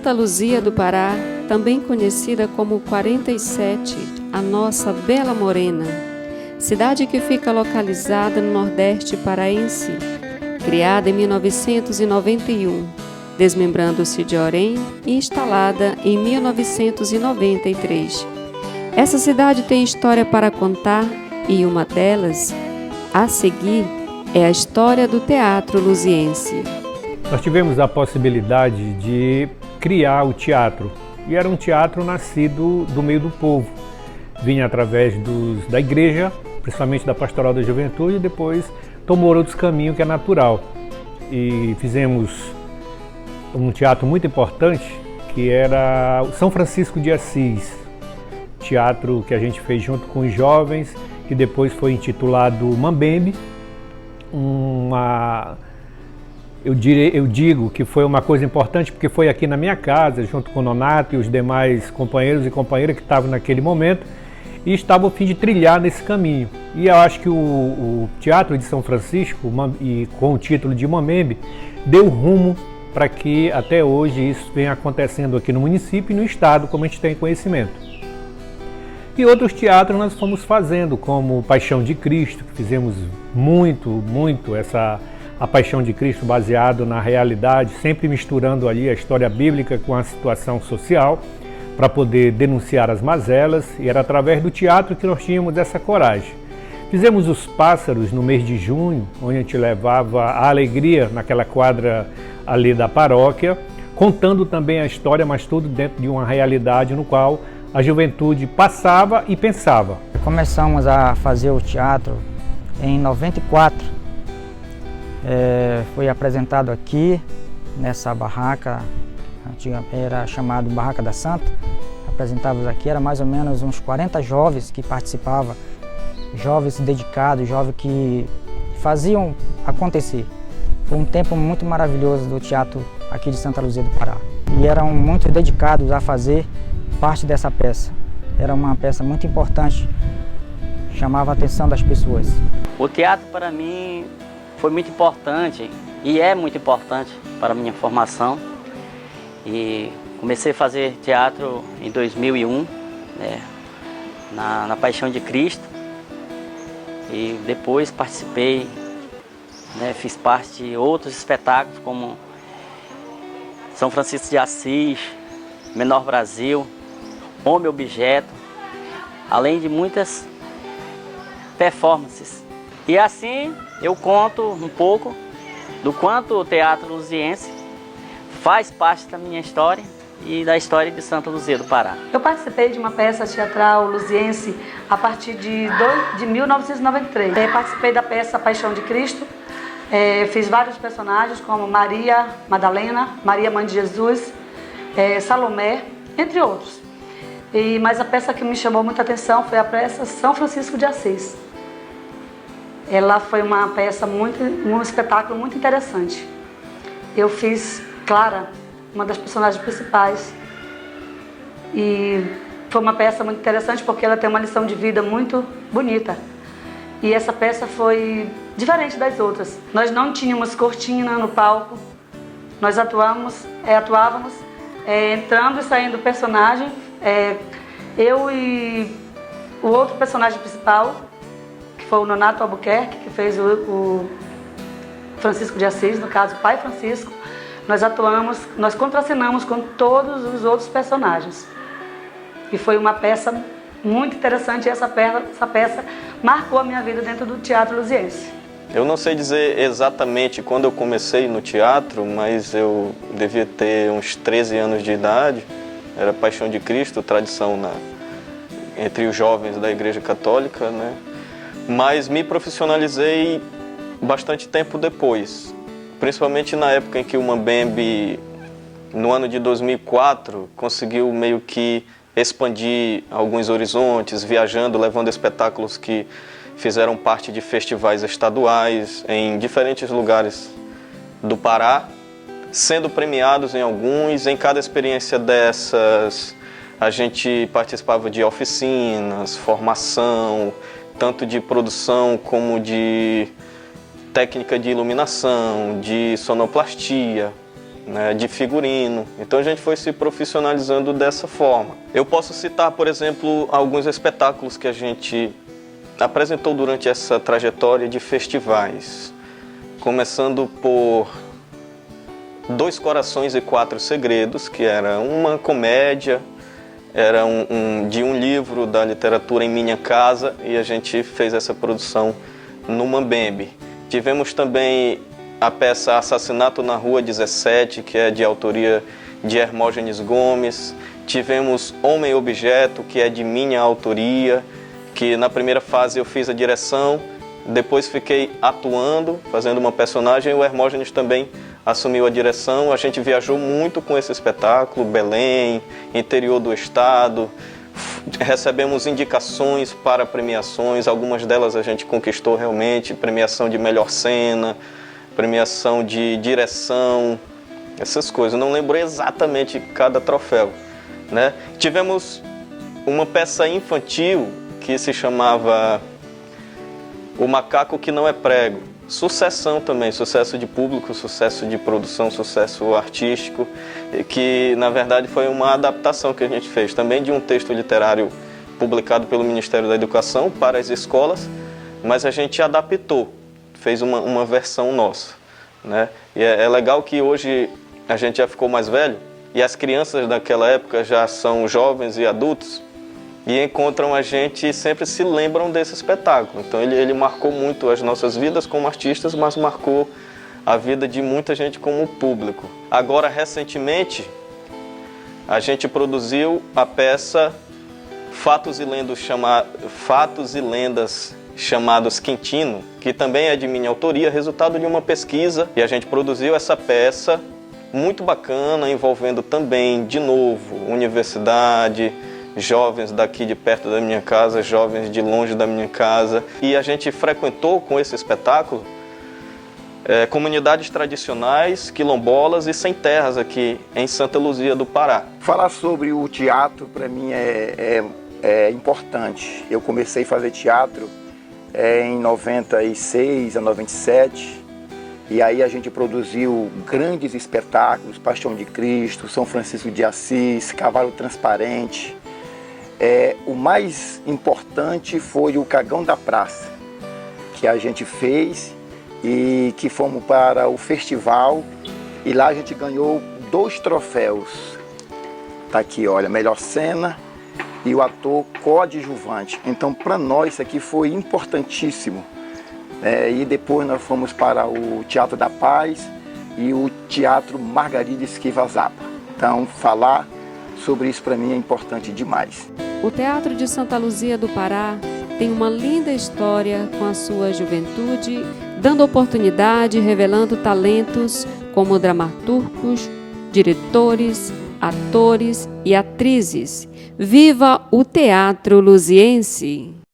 Santa Luzia do Pará, também conhecida como 47, a nossa Bela Morena, cidade que fica localizada no Nordeste paraense, criada em 1991, desmembrando-se de Orém e instalada em 1993. Essa cidade tem história para contar e uma delas, a seguir, é a história do teatro luziense. Nós tivemos a possibilidade de criar o teatro, e era um teatro nascido do meio do povo. Vinha através da igreja, principalmente da Pastoral da Juventude, e depois tomou outros caminhos que é natural. E fizemos um teatro muito importante, que era o São Francisco de Assis, teatro que a gente fez junto com os jovens, que depois foi intitulado Mambembe. Eu digo que foi uma coisa importante porque foi aqui na minha casa, junto com o Nonato e os demais companheiros e companheiras que estavam naquele momento e estavam a fim de trilhar nesse caminho. E eu acho que o Teatro de São Francisco, e com o título de Mambembe, deu rumo para que até hoje isso venha acontecendo aqui no município e no estado, como a gente tem conhecimento. E outros teatros nós fomos fazendo, como Paixão de Cristo, que fizemos muito a Paixão de Cristo baseado na realidade, sempre misturando ali a história bíblica com a situação social, para poder denunciar as mazelas, e era através do teatro que nós tínhamos essa coragem. Fizemos Os Pássaros no mês de junho, onde a gente levava a alegria naquela quadra ali da paróquia, contando também a história, mas tudo dentro de uma realidade no qual a juventude passava e pensava. Começamos a fazer o teatro em 94. Foi apresentado aqui, nessa barraca, antiga, era chamado Barraca da Santa. Apresentávamos aqui, era mais ou menos uns 40 jovens que participavam, jovens dedicados, jovens que faziam acontecer. Foi um tempo muito maravilhoso do teatro aqui de Santa Luzia do Pará. E eram muito dedicados a fazer parte dessa peça. Era uma peça muito importante, chamava a atenção das pessoas. O teatro para mim foi muito importante e é muito importante para a minha formação. E comecei a fazer teatro em 2001, né, na Paixão de Cristo. E depois participei, né, fiz parte de outros espetáculos como São Francisco de Assis, Menor Brasil, Homem Objeto, além de muitas performances. E assim eu conto um pouco do quanto o teatro luziense faz parte da minha história e da história de Santa Luzia do Pará. Eu participei de uma peça teatral luziense a partir de 1993. Participei da peça Paixão de Cristo, fiz vários personagens como Maria Madalena, Maria Mãe de Jesus, Salomé, entre outros. Mas a peça que me chamou muita atenção foi a peça São Francisco de Assis. Ela foi uma peça um espetáculo muito interessante. Eu fiz Clara, uma das personagens principais, e foi uma peça muito interessante porque ela tem uma lição de vida muito bonita. E essa peça foi diferente das outras. Nós não tínhamos cortina no palco, nós atuávamos entrando e saindo do personagem. Eu e o outro personagem principal, que foi o Nonato Albuquerque, que fez o Francisco de Assis, no caso, o Pai Francisco, nós contracenamos com todos os outros personagens. E foi uma peça muito interessante, e essa peça marcou a minha vida dentro do teatro luziense. Eu não sei dizer exatamente quando eu comecei no teatro, mas eu devia ter uns 13 anos de idade. Era Paixão de Cristo, tradição entre os jovens da Igreja Católica, né? Mas me profissionalizei bastante tempo depois, principalmente na época em que o Mambembe, no ano de 2004, conseguiu meio que expandir alguns horizontes, viajando, levando espetáculos que fizeram parte de festivais estaduais em diferentes lugares do Pará, sendo premiados em alguns. Em cada experiência dessas, a gente participava de oficinas, formação, tanto de produção como de técnica de iluminação, de sonoplastia. né, de figurino. Então a gente foi se profissionalizando dessa forma. Eu posso citar, por exemplo, alguns espetáculos que a gente apresentou durante essa trajetória de festivais. Começando por 2 Corações e 4 Segredos, que era uma comédia, era de um livro da literatura Em Minha Casa, e a gente fez essa produção no Mambembe. Tivemos também a peça Assassinato na Rua 17, que é de autoria de Hermógenes Gomes. Tivemos Homem Objeto, que é de minha autoria, que na primeira fase eu fiz a direção, depois fiquei atuando, fazendo uma personagem, e o Hermógenes também assumiu a direção. A gente viajou muito com esse espetáculo, Belém, interior do estado, recebemos indicações para premiações, algumas delas a gente conquistou realmente, premiação de melhor cena, premiação de direção, essas coisas. Não lembro exatamente cada troféu, né? Tivemos uma peça infantil que se chamava O Macaco que Não é Prego. Sucessão também, sucesso de público, sucesso de produção, sucesso artístico, que na verdade foi uma adaptação que a gente fez também de um texto literário publicado pelo Ministério da Educação para as escolas, mas a gente adaptou, fez uma versão nossa, né? E é legal que hoje a gente já ficou mais velho e as crianças daquela época já são jovens e adultos, e encontram a gente e sempre se lembram desse espetáculo. Então ele marcou muito as nossas vidas como artistas, mas marcou a vida de muita gente como público. Agora, recentemente, a gente produziu a peça Fatos e Lendas chamados Quintino, que também é de minha autoria, resultado de uma pesquisa, e a gente produziu essa peça muito bacana, envolvendo também, de novo, universidade, jovens daqui de perto da minha casa, jovens de longe da minha casa. E a gente frequentou com esse espetáculo comunidades tradicionais, quilombolas e sem terras aqui em Santa Luzia do Pará. Falar sobre o teatro para mim é importante. Eu comecei a fazer teatro em 96 a 97, e aí a gente produziu grandes espetáculos, Paixão de Cristo, São Francisco de Assis, Cavalo Transparente. O mais importante foi o Cagão da Praça, que a gente fez e que fomos para o festival, e lá a gente ganhou 2 troféus. Tá aqui, olha, melhor cena e o ator coadjuvante. Então, para nós isso aqui foi importantíssimo. E depois nós fomos para o Teatro da Paz e o Teatro Margarida Esquiva Zappa. Então, falar sobre isso para mim é importante demais. O Teatro de Santa Luzia do Pará tem uma linda história com a sua juventude, dando oportunidade e revelando talentos como dramaturgos, diretores, atores e atrizes. Viva o Teatro Luziense!